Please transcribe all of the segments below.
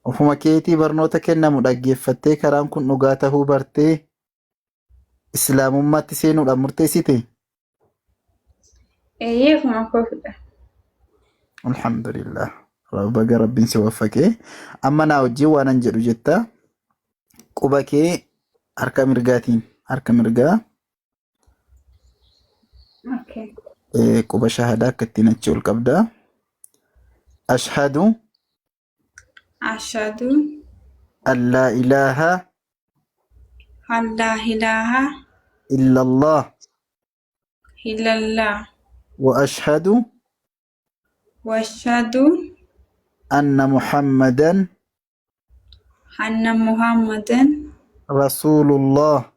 Ofuma keetii barnoota kennamu dhaggeeffattee karaan kun dhugaa tahuu bartee islaamummaatti seenuudhaan murteessite? Ofuma koofidha. Alhamdulillah. Baga rabbiin si waffaqee. Amma naa wajjin waanan jedhu jetta. Quba kee harka mirgaatiin harka mirgaa Okay. quba shahadaa akka ittiin achi ol qabdaa. Ashhadu Ashhadu an laa ilaaha an laa ilaaha illallah illallah wa ashhadu wa ashhadu anna muhammadan anna Muhammadan rasulullah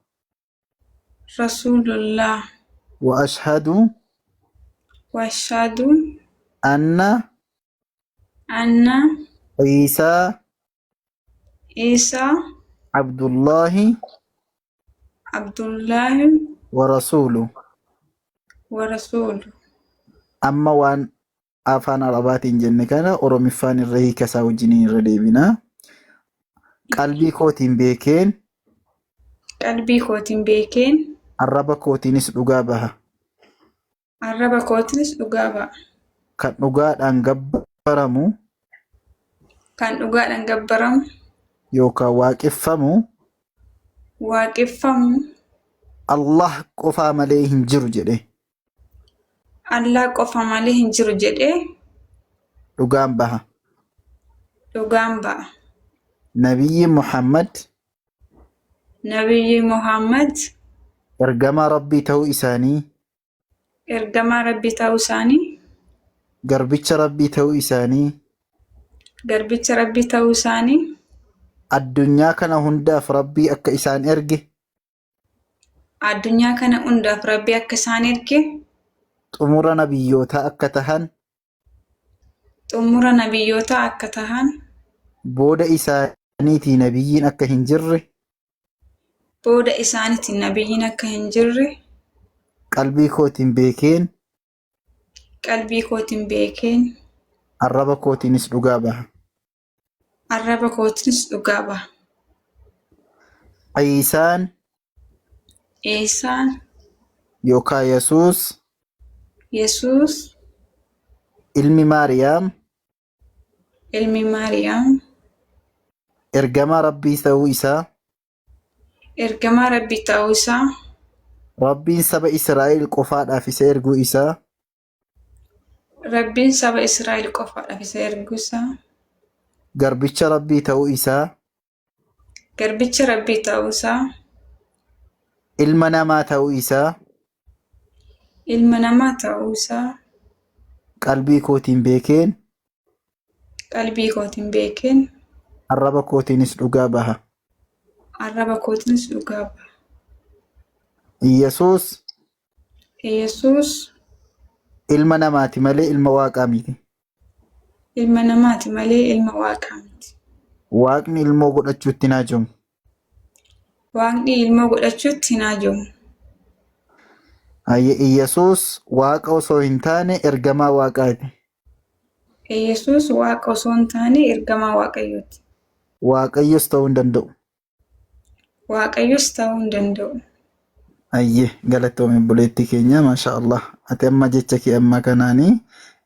Rasulullah wa ashhadu wa ashhadu anna anna Isa Isa abdullahi Abdullahi wa rasuluhu. wa rasuluhu. Amma waan afaan arabaatiin jenne kana oromiffaan irra hiikasaa wajjiniin irra deebinaa. Qalbii kootiin beekeen Qalbii kootiin beekeen arraba kootiinis dhugaa baha. arraba kootiinis dhugaa ba'a. Kan dhugaadhaan gabbaramu Kan dhugaadhaan gabbaramu yookaan waaqeffamu waaqeffamu Allah qofaa malee hin jiru jedhe Allah qofa malee hin jiru jedhee dhugaan baha. dhugaan ba'a. Nabiyyi Muhammad Nabiyyi Muhammad ergamaa rabbii ta'uu isaanii, ergamaa rabbii ta'uu isaanii, garbicha rabbii ta'uu isaanii, garbicha rabbii ta'uu isaanii, addunyaa kana hundaaf rabbii akka isaan erge, addunyaa kana hundaaf rabbii akka isaan erge, xumura nabiyyootaa akka tahan, xumura nabiyyootaa akka tahan, booda isaaniitii nabiyyiin akka hin jirre booda isaaniitiin nabiyyiin akka hin jirre qalbii kootiin beekeen qalbii kootiin beekeen arraba kootiinis dhugaa baha. arraba kootiinis dhugaa baha. Ciisaan Eesaan yookaan Yesuus Yesuus ilmi Maariyaam ilmi Maariyaam ergamaa rabbii ta'uu isaa, ergamaa rabbii ta'uu isaa, rabbiin saba Israa'el qofaadhaaf isa erguu isaa, rabbiin saba Israa'el qofaadhaaf isa erguu isaa, garbicha rabbii ta'uu isaa, garbicha rabbii ta'uu isaa, ilma namaa ta'uu isaa ilma namaa ta'uu isaa qalbii kootiin beekeen qalbii kootiin beekeen arraba kootiinis dhugaa baha. arraba kootiinis dhugaa baha. Yesuus Yesuus ilma namaati malee ilma waaqaa miti. ilma namaati malee ilma waaqaa miti. Waaqni ilmoo godhachuutti naa jiru. Waaqni ilmoo godhachuutti naa jiru. Yesuus waaqa osoo hin taane ergamaa waaqaati. Yesuus waaqa osoo hin taane ergamaa waaqayyooti. Waaqayyos ta'uu hin danda'u. Waaqayyos ta'uu hin danda'u. Galatoome buleetti keenya maasha Allah. Ati amma jecha kee amma kanaanii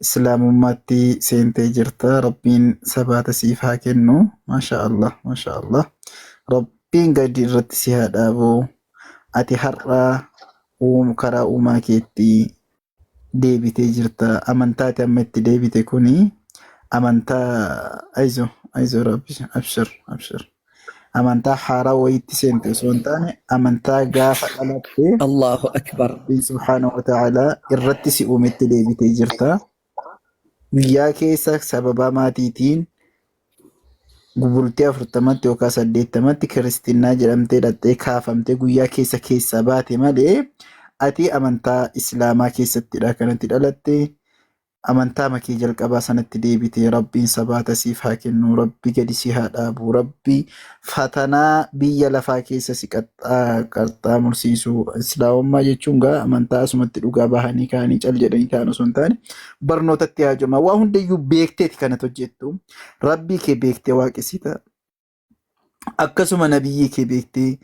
islaamummaatti seentee jirta. Rabbiin sabaata siif haa kennu. Maasha Allah, maasha Allah. Rabbiin gadi irratti si haa dhaabu. Ati har'a karaa uumaa keetti deebitee jirta. Amantaa ati amma itti deebite kuni amantaa aizo rabbi abshir. Amantaa haaraa wayiitti seente osoo hin taane amantaa gaafa dhalatte Allahu akbar. Rabbiin subhaanahu wa ta'aalaa irratti si uumetti deebitee jirta. Guyyaa keessa sababa maatiitiin bultii 40 yookaan 80 kiristinnaa jedhamtee dhattee kaafamtee guyyaa keessa baate malee ati amantaa islaamaa keessattidha kanatti dhalatte. amantaa makee jalqabaa sanatti deebitee rabbiin sabaata siif haa kennu, rabbi gadi si haa dhaabu, rabbi fatanaa biyya lafaa keessa si qaxxaamursiisu. Islaamummaa jechuun gaa amantaa asumatti dhugaa bahanii kaanii cal jedhanii kaan osoo hin taane barnootatti haajama. Waa hundayyuu beekteeti kanatti hojjettu. Rabbii kee beektee waaqessita. Akkasuma nabiyyii kee beektee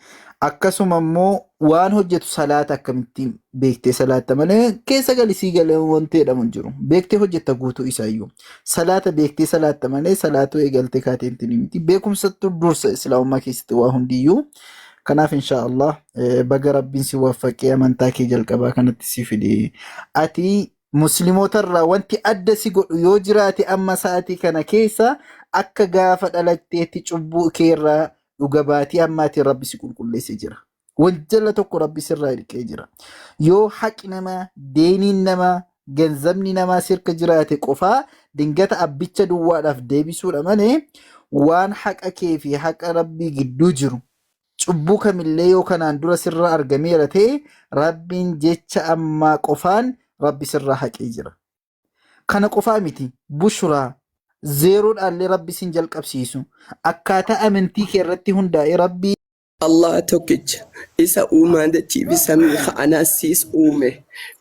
akkasuma immoo waan hojjetu salaata akkamittiin beektee salaatta malee keessa galisii galee wanti jedhamu hin jiru. Beektee hojjetta guutuu isaayyuu. Salaata beektee salaatta malee salaatuu eegaltee kaateetiin miti. Beekumsattu dursa islaamummaa keessatti waa hundiyyuu. Kanaaf inshaallah baga rabbiin si waffaqee amantaa kee jalqabaa kanatti si fide. Ati muslimootarraa wanti adda si godhu yoo jiraate amma sa'aatii kana keessa akka gaafa dhalatteetti cubbuu keerraa dhuga baatii ammaatiin rabbi si qulqulleessee jira. Wanjala tokko rabbi sirraa dhiqee jira. Yoo haqi namaa, deeniin namaa, ganzabni namaa sirka jiraate qofaa dingata abbicha duwwaadhaaf deebisuudha malee waan haqa kee fi haqa rabbii gidduu jiru cubbuu kamillee yoo kanaan dura sirraa argameera ta'e rabbiin jecha ammaa qofaan rabbi sirraa haqee jira. Kana qofaa miti bushraa zeeroodhaallee rabbi sin jalqabsiisu akkaataa amantii kee irratti hundaa'e rabbii الله توكج إسا أوما دتي بسمي خانا سيس أومي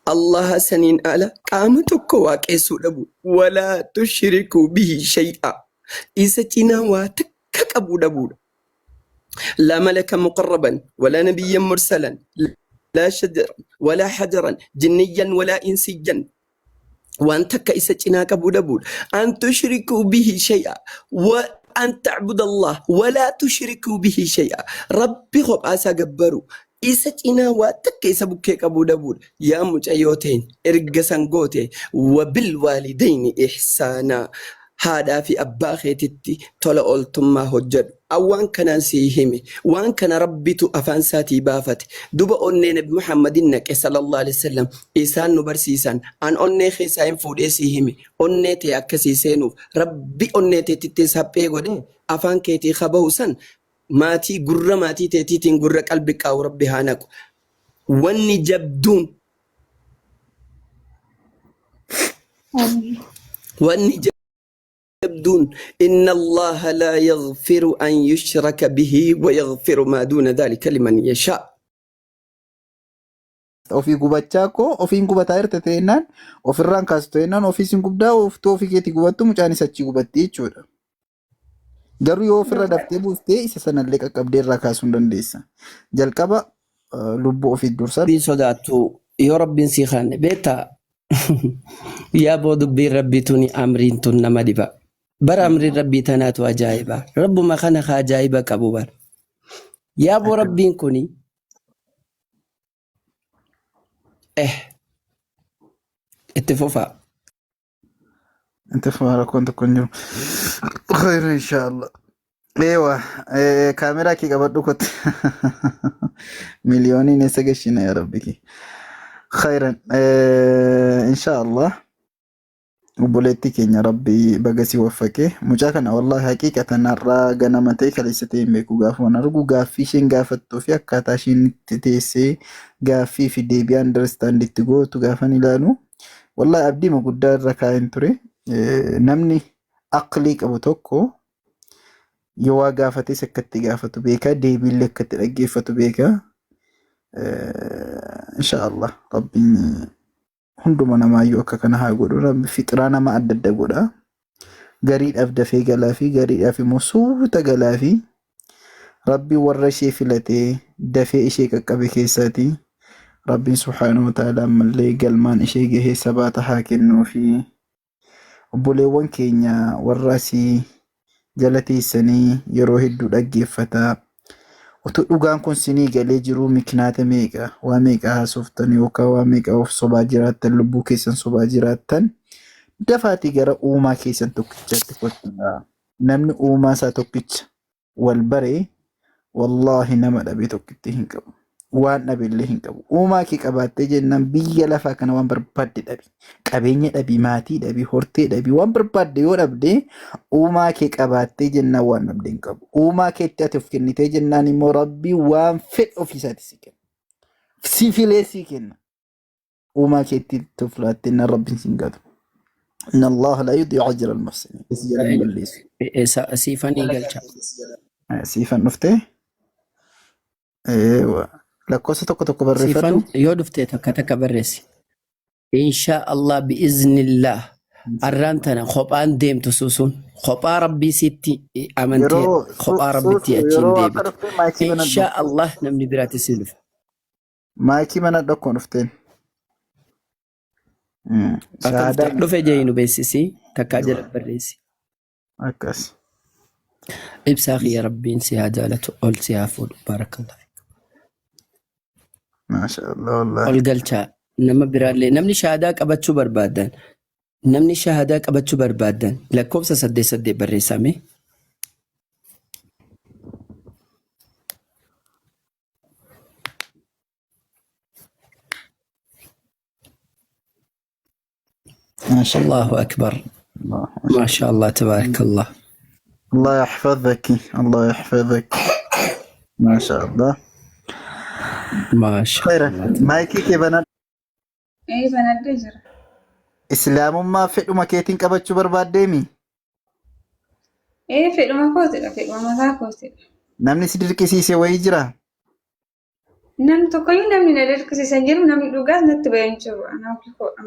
الله سنين على قامتك واكيسو دبو ولا تشركوا به شيئا إسا تناواتك أبو دبو لا ملك مقربا ولا نبيا مرسلا لا شجرا ولا حجرا جنيا ولا إنسيا وأن تك إسا تناك أبو دبو أن تشركوا به شيئا أن تعبد الله ولا تشركوا به شيئا ربي خب أسا جبروا إسا تنا واتك إسا بكيك أبو دبور يا مجايوتين إرقسان قوتي وبالوالدين إحسانا هذا في أباخي تتي طلع أولتم ما هجر أوان كان سيهمي وان كان ربيتو أفانساتي بافت دوبا أني نبي محمد نك صلى الله عليه وسلم إسان نبرسيسان أن أني خيساين فودي سيهمي أني تي أكسي سينوف ربي أني تي تتسابي غدي أفان كيتي خبوسان ماتي قرر ماتي تي تنقر قلبك أو ربي هانك واني جبدون واني يبدون إن الله لا يغفر أن يشرك به ويغفر ما دون ذلك لمن يشاء. ofii gubachaa koo ofiin gubataa irta ta'ennaan ofirraan kaasu ta'ennaan ofiisin gubdaa oftoo ofii keetii gubattu mucaanis achii gubatti jechuudha. Garuu yoo ofirra daftee buuftee isa sanallee qaqqabdee irraa kaasuu hin dandeessa. Jalqaba lubbuu ofii dursa. Rabbiin sodaattu yoo rabbiin sii kaanne beektaa yaa boodubbiin rabbiituun amriin tun nama dhiba. Bara amriin rabbii tanaatu ajaa'iba. Rabbuma kana ka ajaa'iba qabu bara. Yaa boo rabbiin kuni itti fufaa. Inti fufaa rakkoon tokko hin jiru. Khayru inshaallah. Eewa kaameraa kee qabadhu kotte. Miliyooniin eessa gashina yaa rabbi kee. Khayran inshaallah. Obboleettii keenya rabbi bagasii waffaqee mucaa kana wallahi haqiiqatan har'aa ganama ta'e kaleessa ta'e hin beeku gaafa waan argu gaaffii isheen gaafattuu fi akkaataa isheen itti teessee gaaffii fi deebii understand itti gootu gaafan ilaalu wallahi abdii guddaa irra kaa'een ture. Namni aqlii qabu tokko yoo waa gaafates akkatti gaafatu beeka deebiillee akkatti dhaggeeffatu beeka. Inshaallah rabbiin hunduma namaayyuu akka kana haa godhu. Rabbi fixraa nama adda adda godha. Gariidhaaf dafee galaa fi gariidhaaf immoo suuta galaa fi rabbi warra ishee filatee dafee ishee qaqqabe keessaati. Rabbiin subhaanahu wa ta'ala ammallee galmaan ishee gahee sabaata haa kennuu fi obboleewwan keenya warra asii jala teessanii yeroo hedduu dhaggeeffataa. Utuu dhugaan kun sinii galee jiru miknaata meeqa waa meeqa haasoftan yookaan waa meeqa of sobaa jiraattan lubbuu keessan sobaa jiraattan dafaatii gara uumaa keessan tokkichaatti kottaa. Namni uumaa isaa tokkicha wal baree wallahi nama dhabee tokkitti hin qabu. Waan dhabeellee hin qabu. Uumaa kee qabaattee jennaan biyya lafaa kana waan barbaadde dhabi. Qabeenya dhabi, maatii dhabi, hortee dhabi waan barbaadde yoo dhabde uumaa kee qabaattee jennaan waan dhabde hin qabu. Uumaa keetti ati of kennitee jennaan immoo rabbii waan fedhe ofiisaati si kenna. Si filee si kenna. Uumaa keetti tuflaattee naan rabbiin si hin gatu. إن الله لا يضيع أجر المحسنين. سجلان بليس. سيفاني قلشا سيفا نفتي. ايوه lakkoofsa tokko tokko barreeffadhu. سيفان يودفتي تكتك برسي إن شاء الله بإذن الله أرانتنا خبان ديم تسوسون خبا ربي ستي أمنتي yeroo خبا ربي تيأتين yeroo akka ديبت dhuftee maayikii إن mana شاء الله نمني براتي سلف maayikii mana dhokkoon dhufteen. Shahaadaan دفع جاينو بيسيسي تكاجر برسي akkas. إبساخي يا ربي انسي هاجالة أول سيافود بارك الله فيك Maasha Allah wallahi. أول قلشا نما برالي نمني شهاداك أبتشو بربادان نمني شهاداك أبتشو بربادان لكوبسا سدي سدي برسامي Maasha Allah. الله أكبر Allah. ما شاء الله تبارك الله الله يحفظك الله يحفظك. ما شاء الله. ما شاء خيرا الله maayikii kee banadhu. banaddee jira. Islaamummaa fedhuma keetiin qabachuu barbaaddeemi. Fedhuma kootidha. Fedhuma mataa kootidha. Namni si dirqisiise wayii jira. Namni tokkoyyuu namni na dirqisiisan jiru namni dhugaas natti bayan jiru. Anaaf koodha.